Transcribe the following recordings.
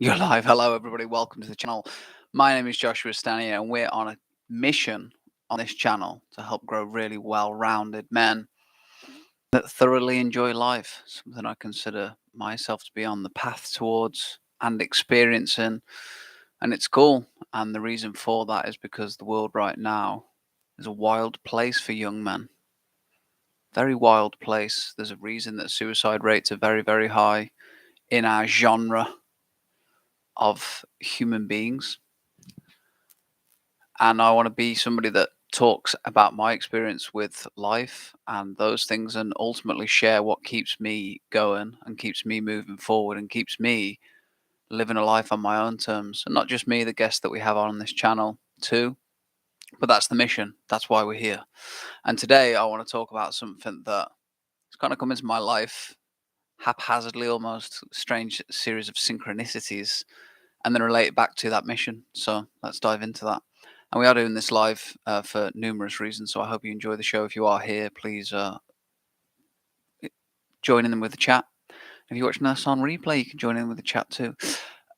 You're live. Hello, everybody. Welcome to the channel. My name is Joshua Stanier, and we're on a mission on this channel to help grow really well rounded men that thoroughly enjoy life, something I consider myself to be on the path towards and experiencing. And it's cool. And the reason for that is because the world right now is a wild place for young men. Very wild place. There's a reason that suicide rates are very, very high in our genre of human beings. And I want to be somebody that talks about my experience with life and those things, and ultimately share what keeps me going and keeps me moving forward and keeps me living a life on my own terms. And not just me, the guests that we have on this channel too, but that's the mission. That's why we're here. And today I want to talk about something that has kind of come into my life haphazardly, almost strange series of synchronicities, and then relate it back to that mission. So let's dive into that. And we are doing this live for numerous reasons, so I hope you enjoy the show. If you are here, please join in with the chat. If you're watching this on replay, you can join in with the chat too.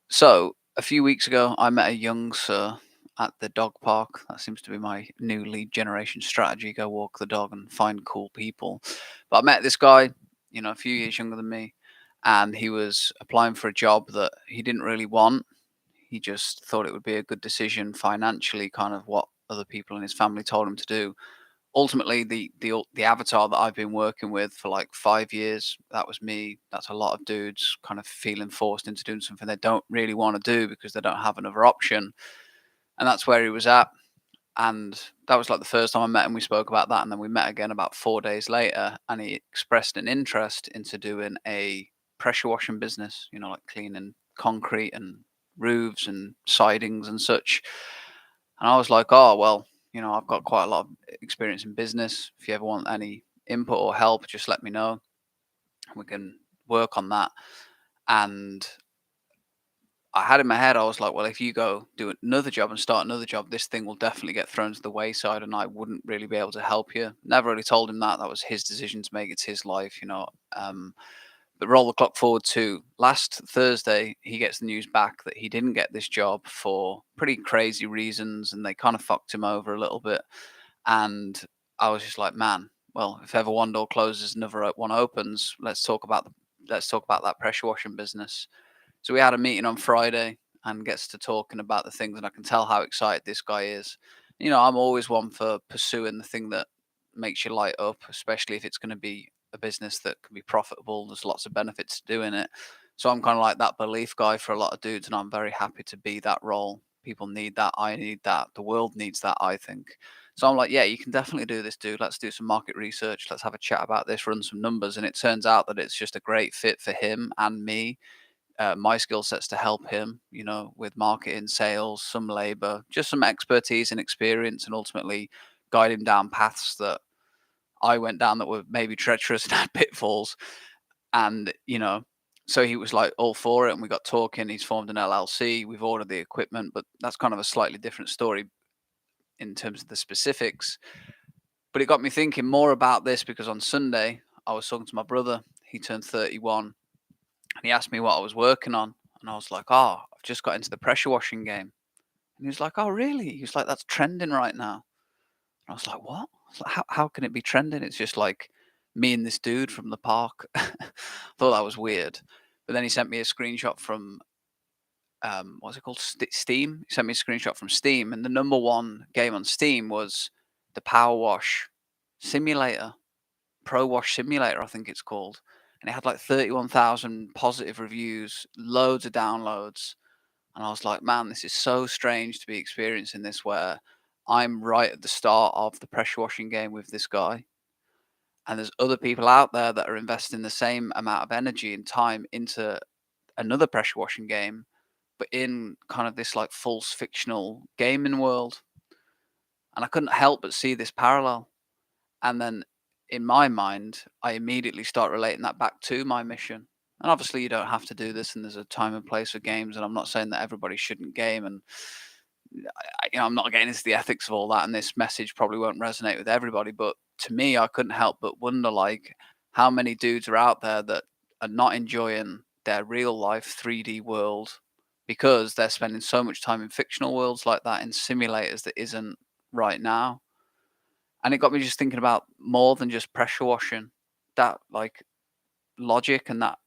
So a few weeks ago, I met a young sir at the dog park. That seems to be my new lead generation strategy: go walk the dog and find cool people. But I met this guy, a few years younger than me, and he was applying for a job that he didn't really want. He just thought it would be a good decision financially, kind of what other people in his family told him to do. Ultimately, the avatar that I've been working with for like 5 years, that was me. That's a lot of dudes kind of feeling forced into doing something they don't really want to do because they don't have another option. And that's where he was at. And that was like the first time I met him. We spoke about that, and then we met again about 4 days later, and he expressed an interest into doing a pressure washing business, like cleaning concrete and roofs and sidings and such. And I was like, oh, well, I've got quite a lot of experience in business. If you ever want any input or help, just let me know. We can work on that. And I had in my head, I was like, well, if you go do another job and start another job, this thing will definitely get thrown to the wayside and I wouldn't really be able to help you. Never really told him that. That was his decision to make. It's his life. But roll the clock forward to last Thursday, he gets the news back that he didn't get this job for pretty crazy reasons, and they kind of fucked him over a little bit. And I was just like, man, well, if ever one door closes, another one opens. Let's talk about that pressure washing business. So we had a meeting on Friday and gets to talking about the things, and I can tell how excited this guy is. I'm always one for pursuing the thing that makes you light up, especially if it's going to be a business that can be profitable. There's lots of benefits to doing it. So I'm kind of like that belief guy for a lot of dudes, and I'm very happy to be that role. People need that. I need that. The world needs that, I think. So I'm like, yeah, you can definitely do this, dude. Let's do some market research. Let's have a chat about this, run some numbers. And it turns out that it's just a great fit for him and me. My skill sets to help him, with marketing, sales, some labor, just some expertise and experience, and ultimately guide him down paths that I went down that were maybe treacherous and had pitfalls. And, so he was like all for it. And we got talking. He's formed an LLC. We've ordered the equipment, but that's kind of a slightly different story in terms of the specifics. But it got me thinking more about this because on Sunday, I was talking to my brother. He turned 31 and he asked me what I was working on. And I was like, oh, I've just got into the pressure washing game. And he was like, oh, really? He was like, that's trending right now. And I was like, what? I was like, how can it be trending? It's just like me and this dude from the park. Thought that was weird. But then he sent me a screenshot from, what's it called? Steam. He sent me a screenshot from Steam. And the number one game on Steam was the Power Wash Simulator. Pro Wash Simulator, I think it's called. And it had like 31,000 positive reviews, loads of downloads. And I was like, man, this is so strange to be experiencing this where I'm right at the start of the pressure washing game with this guy. And there's other people out there that are investing the same amount of energy and time into another pressure washing game, but in kind of this like false fictional gaming world. And I couldn't help but see this parallel. And then in my mind, I immediately start relating that back to my mission. And obviously, you don't have to do this, and there's a time and place for games. And I'm not saying that everybody shouldn't game, and I'm not getting into the ethics of all that. And this message probably won't resonate with everybody. But to me, I couldn't help but wonder, like, how many dudes are out there that are not enjoying their real life 3D world because they're spending so much time in fictional worlds like that, in simulators that isn't right now. And it got me just thinking about more than just pressure washing. That like logic and that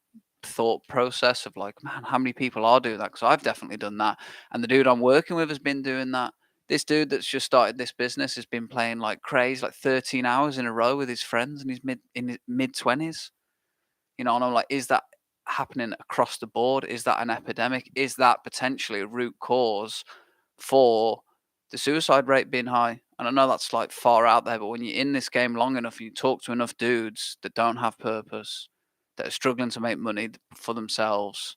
thought process of like, man, how many people are doing that? Because I've definitely done that. And the dude I'm working with has been doing that. This dude that's just started this business has been playing like crazy, like 13 hours in a row with his friends, and he's in his mid 20s. And I'm like, is that happening across the board? Is that an epidemic? Is that potentially a root cause for the suicide rate being high? And I know that's like far out there, but when you're in this game long enough and you talk to enough dudes that don't have purpose, that are struggling to make money for themselves,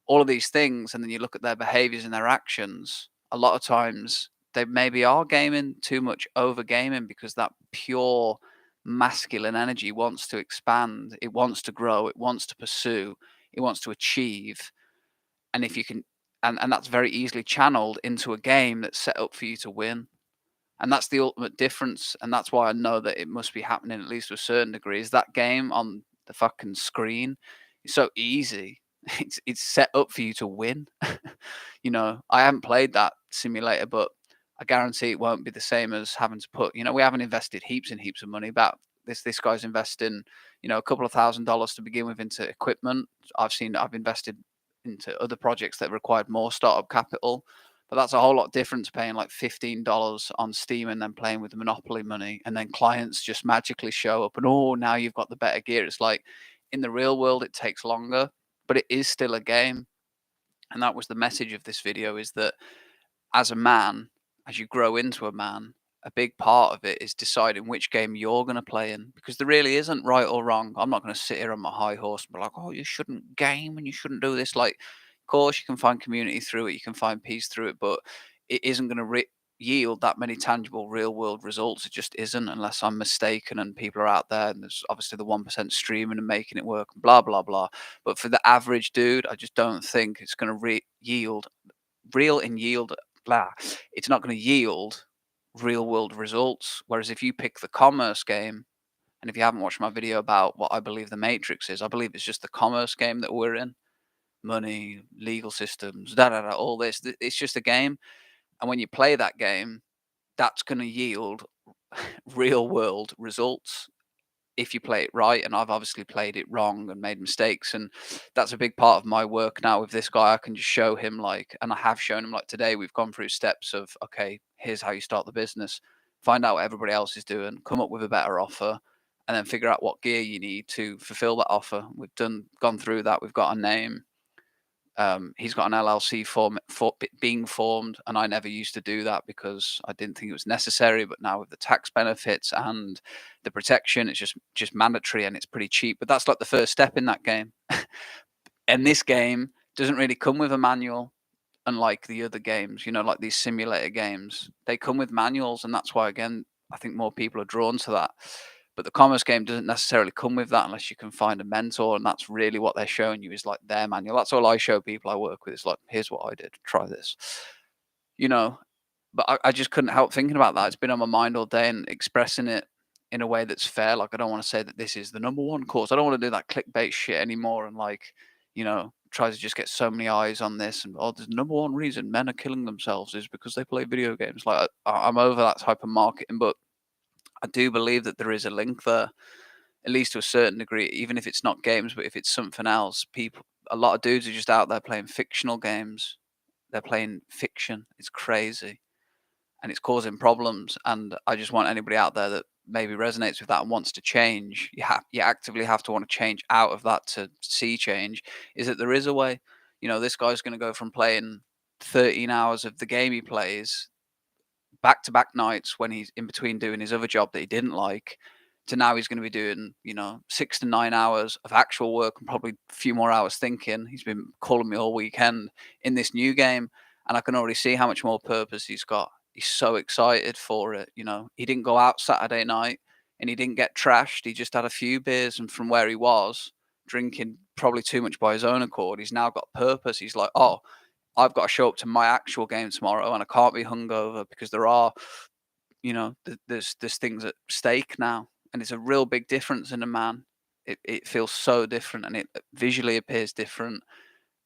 all of these things, and then you look at their behaviors and their actions, a lot of times they maybe are gaming too much, over gaming, because that pure masculine energy wants to expand, it wants to grow, it wants to pursue, it wants to achieve. And if you can, and that's very easily channeled into a game that's set up for you to win. And that's the ultimate difference, and that's why I know that it must be happening at least to a certain degree, is that game on the fucking screen is so easy. It's set up for you to win. I haven't played that simulator, but I guarantee it won't be the same as having to put, we haven't invested heaps and heaps of money. About this guy's investing, a couple of $1,000s to begin with into equipment. I've invested into other projects that required more startup capital. But that's a whole lot different to paying like $15 on Steam and then playing with the Monopoly money, and then clients just magically show up and, oh, now you've got the better gear. It's like, in the real world it takes longer, but it is still a game. And that was the message of this video, is that as a man, as you grow into a man, a big part of it is deciding which game you're going to play in, because there really isn't right or wrong. I'm not going to sit here on my high horse and be like, oh, you shouldn't game and you shouldn't do this. Like, of course, you can find community through it, you can find peace through it, but it isn't going to yield that many tangible real world results. It just isn't, unless I'm mistaken and people are out there, and there's obviously the 1% streaming and making it work, blah, blah, blah. But for the average dude, I just don't think it's going to yield yield blah. It's not going to yield real world results. Whereas if you pick the commerce game, and if you haven't watched my video about what I believe the Matrix is, I believe it's just the commerce game that we're in. Money, legal systems, all this. It's just a game. And when you play that game, that's going to yield real world results if you play it right. And I've obviously played it wrong and made mistakes, and that's a big part of my work now with this guy. I can just show him, like, and I have shown him, like today we've gone through steps of, okay, here's how you start the business, find out what everybody else is doing, come up with a better offer, and then figure out what gear you need to fulfill that offer. We've gone through that. We've got a name. He's got an LLC being formed, and I never used to do that because I didn't think it was necessary. But now with the tax benefits and the protection, it's just mandatory, and it's pretty cheap. But that's like the first step in that game. And this game doesn't really come with a manual, unlike the other games. Like these simulator games, they come with manuals, and that's why, again, I think more people are drawn to that. But the commerce game doesn't necessarily come with that unless you can find a mentor, and that's really what they're showing you, is like their manual. That's all I show people I work with. It's like, here's what I did. Try this. You know, but I just couldn't help thinking about that. It's been on my mind all day, and expressing it in a way that's fair. Like, I don't want to say that this is the number one course. I don't want to do that clickbait shit anymore, and like, try to just get so many eyes on this. And, oh, the number one reason men are killing themselves is because they play video games. Like, I'm over that type of marketing, but I do believe that there is a link there, at least to a certain degree, even if it's not games, but if it's something else. A lot of dudes are just out there playing fictional games. They're playing fiction. It's crazy, and it's causing problems. And I just want anybody out there that maybe resonates with that and wants to change. You actively have to want to change out of that to see change. Is that there is a way? This guy's going to go from playing 13 hours of the game he plays back to back nights when he's in between doing his other job that he didn't like, to now he's going to be doing 6 to 9 hours of actual work and probably a few more hours thinking. He's been calling me all weekend in this new game, and I can already see how much more purpose he's got. He's so excited for it. He didn't go out Saturday night and he didn't get trashed. He just had a few beers, and from where he was drinking probably too much by his own accord, he's now got purpose. He's like, oh, I've got to show up to my actual game tomorrow, and I can't be hungover because there are, there's things at stake now, and it's a real big difference in a man. It feels so different, and it visually appears different,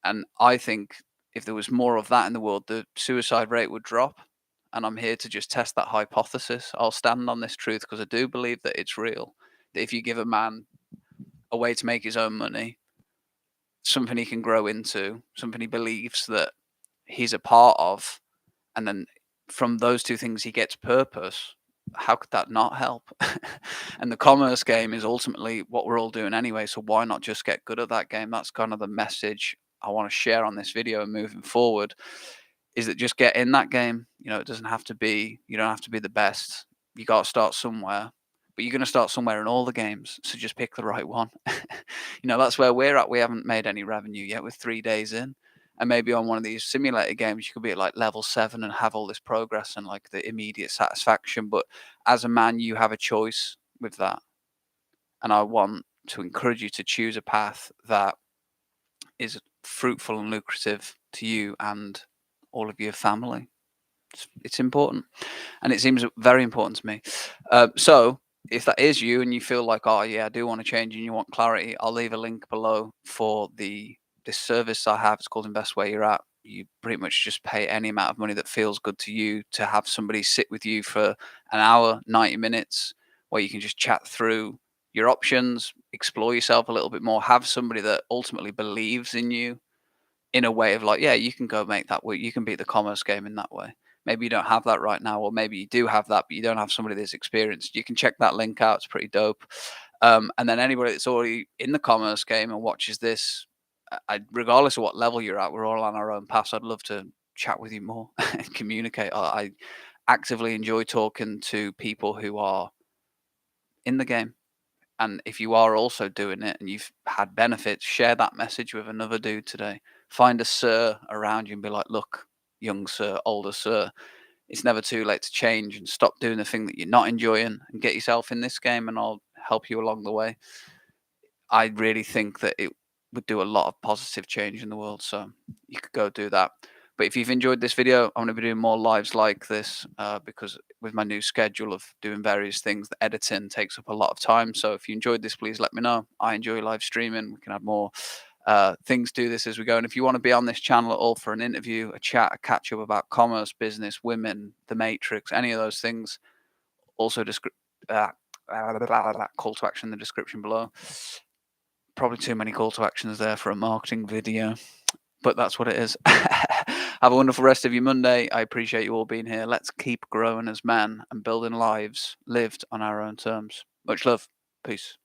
and I think if there was more of that in the world, the suicide rate would drop. And I'm here to just test that hypothesis. I'll stand on this truth because I do believe that it's real. That if you give a man a way to make his own money, something he can grow into, something he believes that he's a part of, and then from those two things he gets purpose, how could that not help? And the commerce game is ultimately what we're all doing anyway, so why not just get good at that game? That's kind of the message I want to share on this video and moving forward, is that just get in that game. It doesn't have to be, you don't have to be the best. You got to start somewhere, but you're going to start somewhere in all the games. So just pick the right one. That's where we're at. We haven't made any revenue yet. We're 3 days in. And maybe on one of these simulator games, you could be at like level 7 and have all this progress and like the immediate satisfaction. But as a man, you have a choice with that. And I want to encourage you to choose a path that is fruitful and lucrative to you and all of your family. It's important, and it seems very important to me. So if that is you and you feel like, oh yeah, I do want to change and you want clarity, I'll leave a link below for this service I have. It's called Invest Where You're At. You pretty much just pay any amount of money that feels good to you to have somebody sit with you for an hour, 90 minutes, where you can just chat through your options, explore yourself a little bit more, have somebody that ultimately believes in you in a way of like, yeah, you can go make that work. You can beat the commerce game in that way. Maybe you don't have that right now, or maybe you do have that, but you don't have somebody that's experienced. You can check that link out. It's pretty dope. And then anybody that's already in the commerce game and watches this, regardless of what level you're at, we're all on our own paths. I'd love to chat with you more and communicate. I actively enjoy talking to people who are in the game. And if you are also doing it and you've had benefits, share that message with another dude today. Find a sir around you and be like, look, young sir, older sir, it's never too late to change and stop doing the thing that you're not enjoying and get yourself in this game, and I'll help you along the way. I really think that it would do a lot of positive change in the world. So you could go do that. But if you've enjoyed this video, I'm going to be doing more lives like this because with my new schedule of doing various things, the editing takes up a lot of time. So if you enjoyed this, please let me know. I enjoy live streaming. We can add more things to this as we go. And if you want to be on this channel at all for an interview, a chat, a catch up about commerce, business, women, the matrix, any of those things, also call to action in the description below. Probably too many call to actions there for a marketing video, but that's what it is. Have a wonderful rest of your Monday. I appreciate you all being here. Let's keep growing as men and building lives lived on our own terms. Much love. Peace.